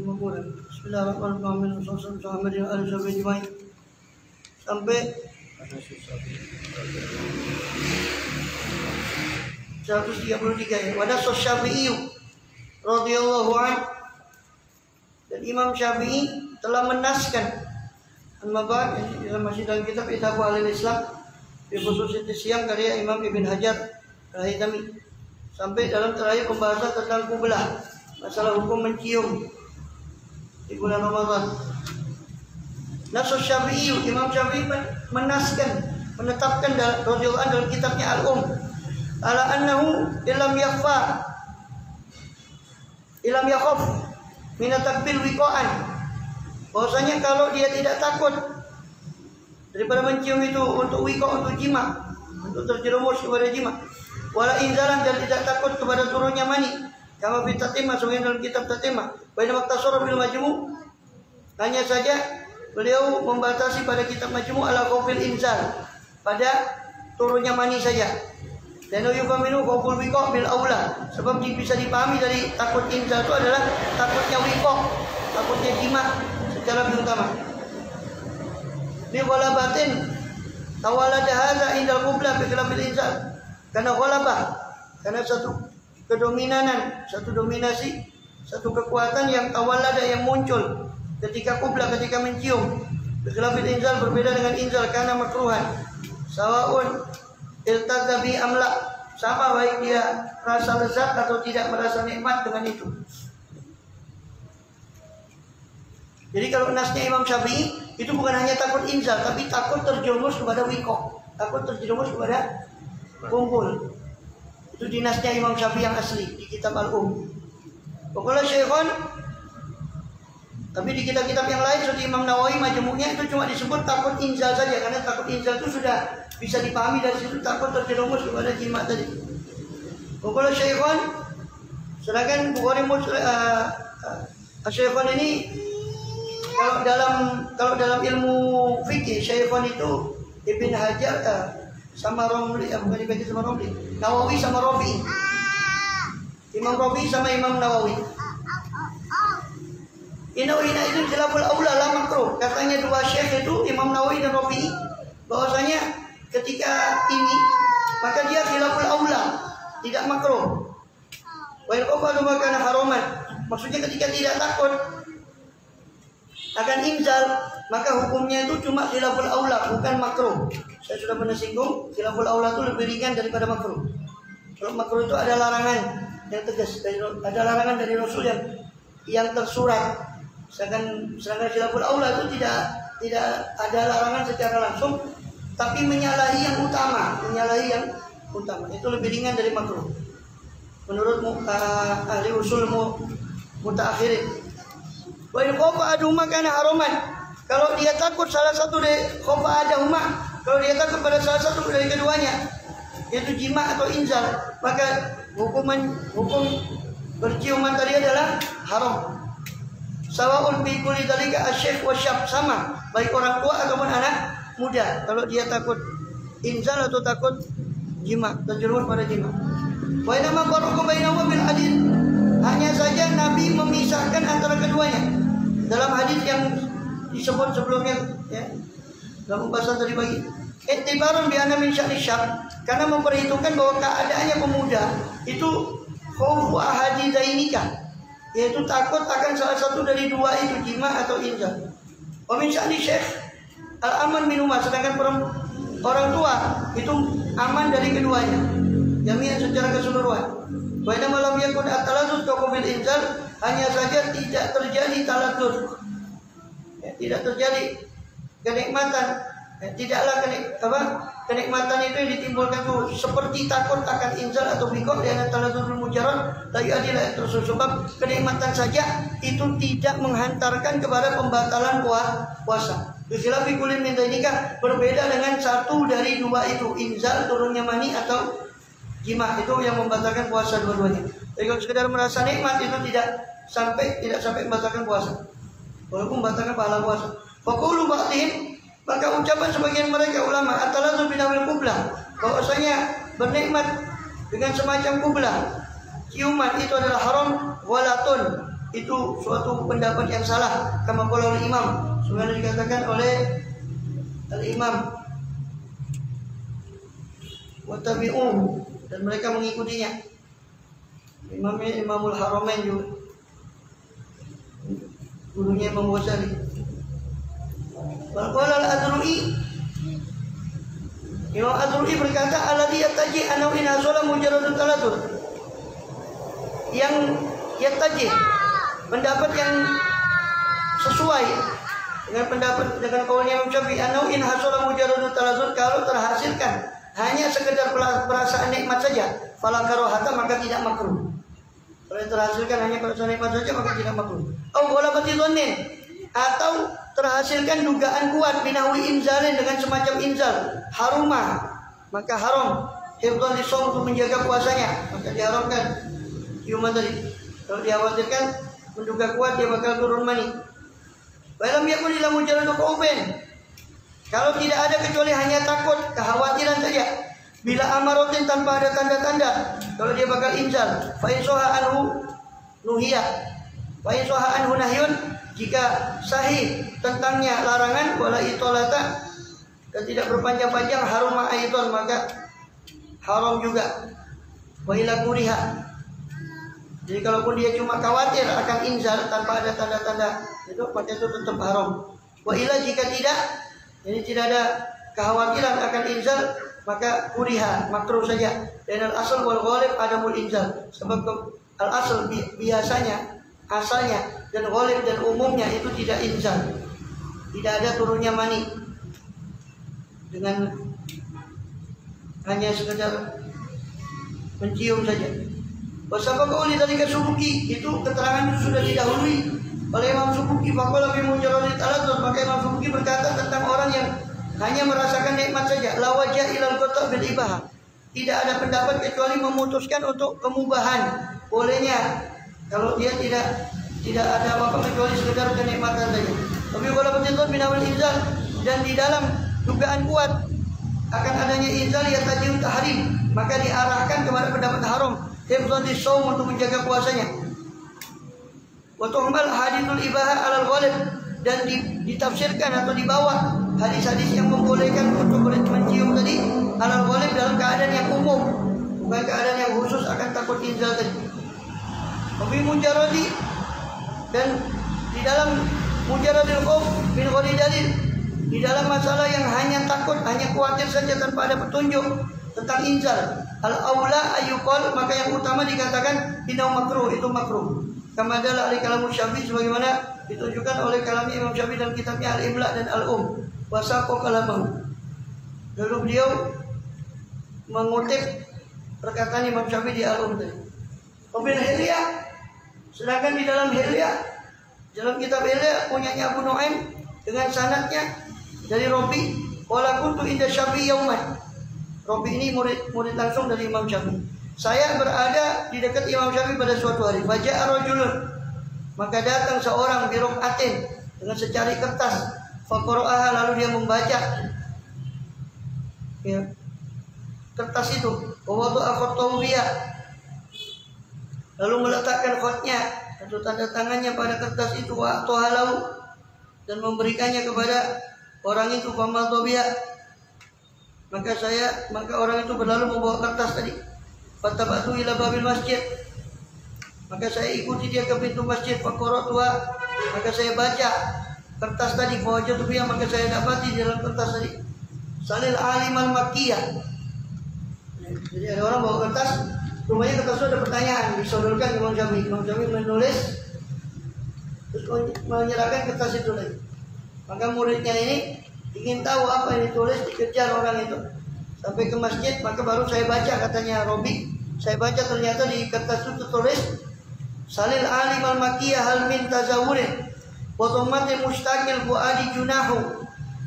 Bismillahirrahmanirrahim. Sampai 133 ya. Wada Syafi'i radhiyallahu an, dan Imam Syafi'i telah menaskan Al-Mabad yang masih dalam kitab Itabu Al-Islam di khusus siang karya Imam Ibn Hajar Al-Haytami sampai dalam terakhir pembahasan tentang kublah, masalah hukum mencium di bulan Ramadan. Nasus Syafi'i, Imam Syafi'i menetapkan radhiyallahu anhu dalam kitabnya ala annahu ilam yakhaf min takbil wiqa'an, bahwasanya kalau dia tidak takut daripada mencium itu untuk wiqa', untuk jima, untuk terjerumus kepada jima, wala inzalan, dan tidak takut kepada turunnya mani, kama fi tatimah, sebagian dalam kitab tatimah, baina maktasara bil majmu', hanya saja beliau membatasi pada kitab majmu' ala qaufil inzal, pada turunnya mani saja. Dan yufaminu qauful wiqa' bil aula, sebab bisa dipahami dari takut inzal itu adalah takutnya wiqa', takutnya jima secara lebih utama. Bi ghalabatin tawalada hadza indal qublah bi khilafil inzal, karena ghalabah, karena satu kedominanan, satu dominasi, satu kekuatan yang tawalada, yang muncul ketika qublah, ketika mencium. Bi khilafil inzal, berbeda dengan inzal, karena makruhan. Sawaun iltadzabi amla, sama baik dia rasa lezat atau tidak merasa nikmat dengan itu. Jadi kalau nasnya Imam Syafi'i itu bukan hanya takut inzal, tapi takut terjerumus kepada wiqa', takut terjerumus kepada kumpul. Itu dinasnya Imam Syafi'i yang asli di kitab Pokoknya Syekhon, tapi di kitab-kitab yang lain seperti Imam Nawawi Majmu'nya itu cuma disebut takut inzal saja, karena takut inzal itu sudah bisa dipahami dari situ, takut terjerumus kepada jima tadi. Pokoknya Syekhon, sedangkan Bukhari Muslim, Syekhon ini kalau dalam ilmu fikih, Syekhon itu Ibn Hajar sama Romli, bukan Ibn Hajar sama Romli, Nawawi sama Rafi'i, Imam Rafi'i sama Imam Nawawi. Ina itu khilaful aula la makruh. Katanya dua syekh itu Imam Nawawi dan Rafi'i, bahwasanya ketika ini maka dia khilaful aula, tidak makruh. Wa in qafalu makana haraman, maksudnya ketika tidak takut akan inzal, maka hukumnya itu cuma khilaful aula, bukan makruh. Saya sudah pernah singgung, khilaful aula itu lebih ringan daripada makruh. Kalau makruh itu ada larangan yang tegas, ada larangan dari Rasul yang tersurat. Sedangkan khilaful aula itu tidak ada larangan secara langsung, tapi menyalahi yang utama, itu lebih ringan dari makruh. Menurut ahli usul mutaakhirin. Wa in khafa aduhuma kana haraman. Kalau dia takut salah satu dari khafa aduhuma, kalau dia takut pada salah satu dari keduanya, yaitu jima atau inzal, maka hukum berciuman tadi adalah haram. Sawaun bi kulli dzalika asy-syekh wa syab, sama baik orang tua ataupun anak muda, kalau dia takut inzal atau takut jima, terjerumus pada jima. Wa inna ma farqu bainahuma bil adil, hanya saja Nabi memisahkan antara keduanya dalam hadis yang disebut sebelumnya, ya, dalam pembahasan tadi pagi. Ittibarun bi anna min sya'ni syab, karena memperhitungkan bahwa keadaannya pemuda itu khaufu ahadi zainika, yaitu takut akan salah satu dari dua itu, jima atau inzal. Wa min sya'ni syekh al-aman minuma, sedangkan orang tua itu aman dari keduanya, jami'an secara keseluruhan. Wa inna lam yakun at-talazzuz ka bil inzal, hanya saja tidak terjadi talazzuz, ya, tidak terjadi kenikmatan, ya, tidaklah kenikmatan itu yang ditimbulkan itu seperti takut akan inzal atau wiqa', dan talazzuzul mujarrad la yu'adila terus, sebab kenikmatan saja itu tidak menghantarkan kepada pembatalan puasa. Bikhilafi kulli min dzalika, berbeda dengan satu dari dua itu, inzal, turunnya mani, atau jima, itu yang membatalkan puasa dua-duanya. Jadi kalau sekedar merasa nikmat itu tidak sampai membatalkan puasa, walaupun membatalkan pahala puasa. Faqulu ba'dihim, maka ucapan sebagian mereka ulama, at-talazzu binawil qublah, bahwasanya bernikmat dengan semacam qublah, ciuman, itu adalah haram, walatun, itu suatu pendapat yang salah. Kama qala al-imam, sudah dikatakan oleh al-imam wa tabi'uhu, dan mereka mengikutinya. Imamnya Imamul Haramain juga, gurunya Imam Ghazali. Wa qala al-Adru'i, Imam Adru'i berkata, alladhi yattaji anau in hasala mujarradut talatur, yang yattaji, pendapat yang sesuai dengan pendapat dengan kaulnya Imam Syafi'i, anau in hasala mujarradut talatur, kalau terhasilkan hanya sekedar perasaan nikmat saja, fala karohata, maka tidak makruh. Kalau terhasilkan hanya perasaan nikmat saja, maka tidak makruh. Au ghalabati dhannin, atau terhasilkan dugaan kuat binahwi inzalin, dengan semacam inzal, haruma, maka haram. Hifdhan lisawm, untuk menjaga puasanya, maka diharamkan. Yuman tadi, kalau dikhawatirkan menduga kuat dia bakal turun mani. Walam yakun illa mujarradu khawfin, kalau tidak ada kecuali hanya takut, kekhawatiran saja. Bila amarotin, tanpa ada tanda-tanda kalau dia bakal inzal. Fa in soha anhu nuhiya, fa in soha anhu nahyun, jika sahih tentangnya larangan, wala itolata, dan tidak berpanjang-panjang, haruma aiton, maka haram juga. Wa ila kuriha, jadi kalaupun dia cuma khawatir akan inzal tanpa ada tanda-tanda itu, maka itu tetap haram. Wa ila, jika tidak, jadi tidak ada kekhawatiran akan inzal, maka kuriha, makruh saja. Dan al-asal wal ghalib adamul inzal, sebab al-asal biasanya, asalnya dan ghalib dan umumnya itu tidak inzal, tidak ada turunnya mani, dengan hanya sekedar mencium saja. Wasabaq qauli dzalika Subuki, itu keterangan itu sudah didahului oleh Imam Subuki. Faqala fi mujarradit talazzuz, maka Imam Subuki berkata tentang orang yang hanya merasakan nikmat saja, la wajah ilal qata' bil ibahah, tidak ada pendapat kecuali memutuskan untuk kemubahan, bolehnya kalau dia tidak ada apa-apa kecuali sekedar kenikmatan saja. Tapi wala betul binawal inzal, dan di dalam dugaan kuat akan adanya inzal ya tajim tahrim, maka diarahkan kepada pendapat haram. Hifdhan lisawm, untuk menjaga puasanya. Wa tuhmal hadithul ibahah alal ghalib, dan ditafsirkan atau dibawa hadis-hadis yang membolehkan untuk mencium tadi alal ghalib, dalam keadaan yang umum, bukan keadaan yang khusus akan takut inzal tadi. Tapi mujarradi, dan di dalam mujarradil khauf min ghairi dalil, di dalam masalah yang hanya takut, hanya khawatir saja tanpa ada petunjuk tentang inzal, al-aula ayyuqal, maka yang utama dikatakan inau makruh, itu makruh. Kama dalal ali kalam Syafi'i, sebagaimana ditunjukkan oleh kalam Imam Syafi'i dalam kitabnya Al-Imla dan Al-Um. Wasaqo kalamahu, lalu beliau mengutip perkataan Imam Syafi'i di Al-Um tadi. Wabil Hilyah, sedangkan di dalam Hilyah, dalam kitab Hilyah punyanya Abu Nuaim dengan sanadnya dari Rabi, wala kuntu inda Syafi'i yauman. Rabi ini murid langsung dari Imam Syafi'i. Saya berada di dekat Imam Syafi'i pada suatu hari. Faja'a rajulun, maka datang seorang birok'atin, dengan secari kertas. Faqara'aha, lalu dia membaca ya, kertas itu. Wa wada'a khattahu biha, lalu meletakkan khotnya atau tanda tangannya pada kertas itu. Wa tohalau, dan memberikannya kepada orang itu. Famadha biha, maka orang itu berlalu membawa kertas tadi. Fatabatu ila babil masjid, maka saya ikuti dia ke pintu masjid. Faqara'tuha, maka saya baca kertas tadi. Fawajadtu biha, maka saya dapati di dalam kertas tadi salil alimal makkiyah. Jadi ada orang bawa kertas, rumahnya kertas itu ada pertanyaan, disodorkan ke Imam Syafi'i. Imam Syafi'i menulis, terus menyerahkan kertas itu lagi. Maka muridnya ini ingin tahu apa yang ditulis, dikejar orang itu sampai ke masjid. Maka baru saya baca, katanya Robi, saya baca ternyata di kertas itu tertulis salil alimal makkiyah hal min tazawurin otomatis mustaqil fuadi junahu.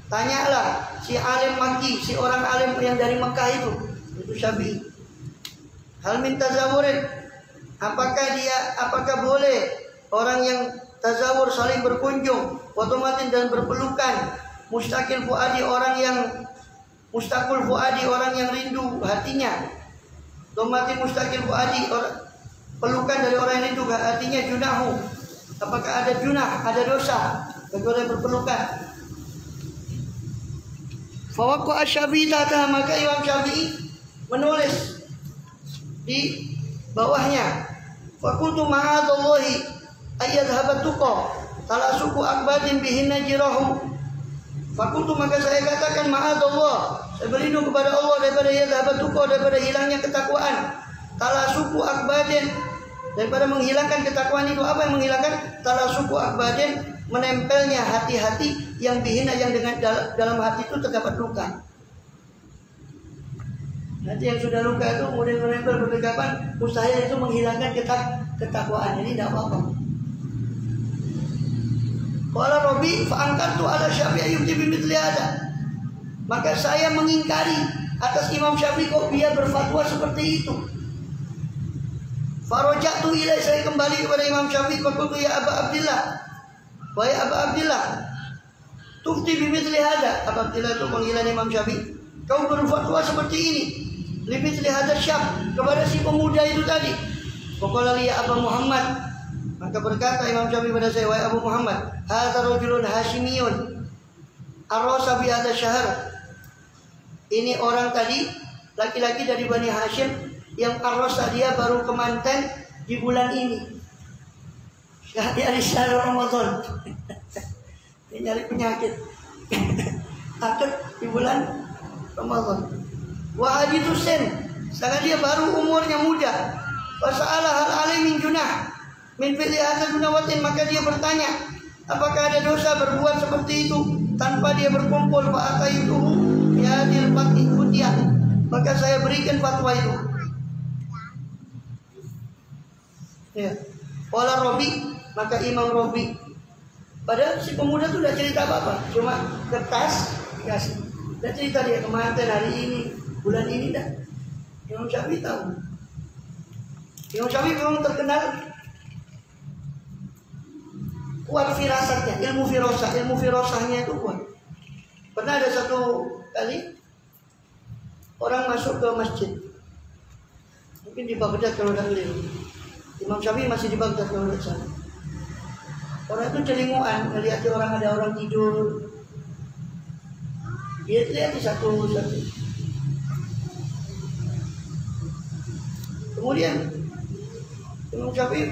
Tanyalah si alim Makki, si orang alim yang dari Mekah itu Syafi'i, hal min tazawurin, apakah boleh orang yang tazawur saling berkunjung, otomatis dan berpelukan, mustaqil fuadi, orang yang mustaqul fuadi, orang yang rindu hatinya, otomatis mustaqil fuadi, pelukan dari orang yang rindu hatinya, junahu, Apakah ada junah, ada dosa kecuali yang berpelukan. Fawaqa'a Syafi'i tata, maka Imam Syafi'i menulis di bawahnya, fakultu ma'adallahi ayyadhaba tuqa talasuku akbadin bihinna jirahu. Fakultu, maka saya katakan ma'adallah, saya berlindung kepada Allah daripada yadhaba tuqa, daripada hilangnya ketakwaan, talasuku akbadin, daripada menghilangkan ketakwaan itu. Apa yang menghilangkan? Talasuku akbadin, menempelnya hati-hati yang bihina, yang dengan dalam hati itu terdapat luka. Hati yang sudah luka itu kemudian menempel berdekapan, mustahil itu menghilangkan ketakwaan. Jadi tidak apa-apa. Qala Rabi fa'angkartu ala Syafi'i yubti bimithli hada. Maka saya mengingkari atas Imam Syafi'i kok dia berfatwa seperti itu. Farajatu ilai, saya kembali kepada Imam Syafi'i, faqultu ya Aba Abdillah, wahai Aba Abdillah, tufti bimithli hada. Aba Abdillah itu panggilan Imam Syafi'i, kau berfatwa seperti ini, limithli hada syab, kepada si pemuda itu tadi. Faqala li ya Aba Muhammad, maka berkata Imam Syafi'i pada saya, wahai Abu Muhammad, hadza rajulun Hashimiyun arrasa bi hadza syahr. Ini orang tadi laki-laki dari Bani Hashim yang arrasa, dia baru kemanten di bulan ini. Syahri syahr Ramadan. Dia nyari penyakit. Takut di bulan Ramadan. Wa hadithu sin, sedangkan dia baru umurnya muda. Fasa'ala hal alimin junah min fi'li hadza junawatin, maka dia bertanya, apakah ada dosa berbuat seperti itu tanpa dia berkumpul? Fa ataituhu ya dilfati kutiah, maka saya berikan fatwa itu. Ya. Qala Rabi, maka Imam Rabi, padahal si pemuda itu tidak cerita apa-apa, cuma kertas kasih. Tidak cerita dia kemanten hari ini, bulan ini dah. Imam Syafi'i tahu. Imam Syafi'i memang terkenal kuat firasatnya, ilmu firasahnya itu kuat. Pernah ada satu kali orang masuk ke masjid, mungkin di Baghdad kalau tidak keliru. Imam Syafi'i masih di Baghdad kalau tidak salah. Orang itu celinguan, melihat ada orang tidur. Dia lihat satu-satu. Kemudian Imam Syafi'i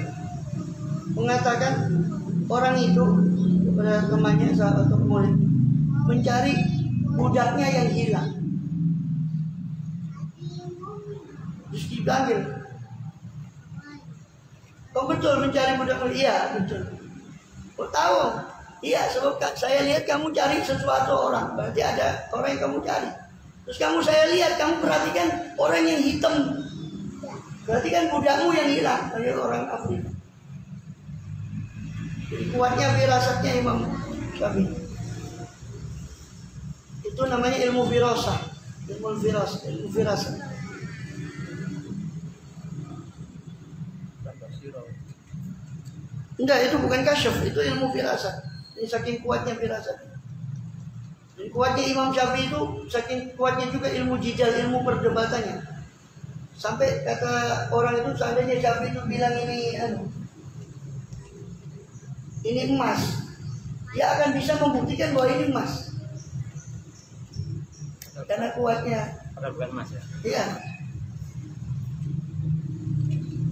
mengatakan orang itu kepada temannya, sahabat atau murid, mencari budaknya yang hilang. Terus dipanggil, kau betul mencari budakmu? Iya betul. Kau tahu? Iya, sebab saya lihat kamu cari sesuatu orang, berarti ada orang yang kamu cari. Terus saya lihat kamu perhatikan orang yang hitam, berarti kan budakmu yang hilang, dari orang Afrika. Jadi kuatnya firasatnya Imam Syafi'i. Itu namanya ilmu firasah, ilmu firasat. Enggak, itu bukan kasyaf, itu ilmu firasat. Ini saking kuatnya firasat. Dan kuatnya Imam Syafi'i itu saking kuatnya juga ilmu jidal, ilmu perdebatannya. Sampai kata orang itu, seandainya Syafi'i itu bilang ini emas, dia akan bisa membuktikan bahwa ini emas. Karena kuatnya. Padahal bukan emas ya. Iya.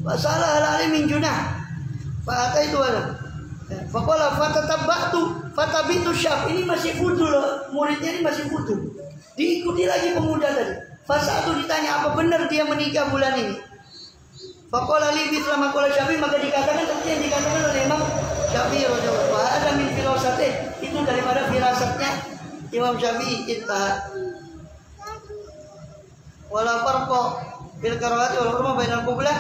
Masalah hal-hal min junah. Fa'ata itu ada. Faqala fatabitu syab. Ini masih fudu loh. Muridnya ini masih fudu. Diikuti lagi pemuda tadi. Fasa itu ditanya, apa benar dia menikah bulan ini? Faqala li mithla ma qala Syafi'i, maka dikatakan seperti yang dikatakan oleh Imam Syafi'i radhiyallahu anhu. Ada min firasatih, itu daripada firasatnya Imam Syafi'i. Wala farqa fil qiraati wal hurma bainal qiblah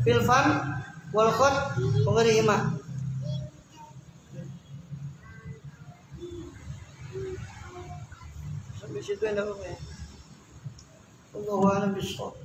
fil fam wal khat wa ghairihima. Sampai situ yang dapat ya. Allahu a'lam bishawab.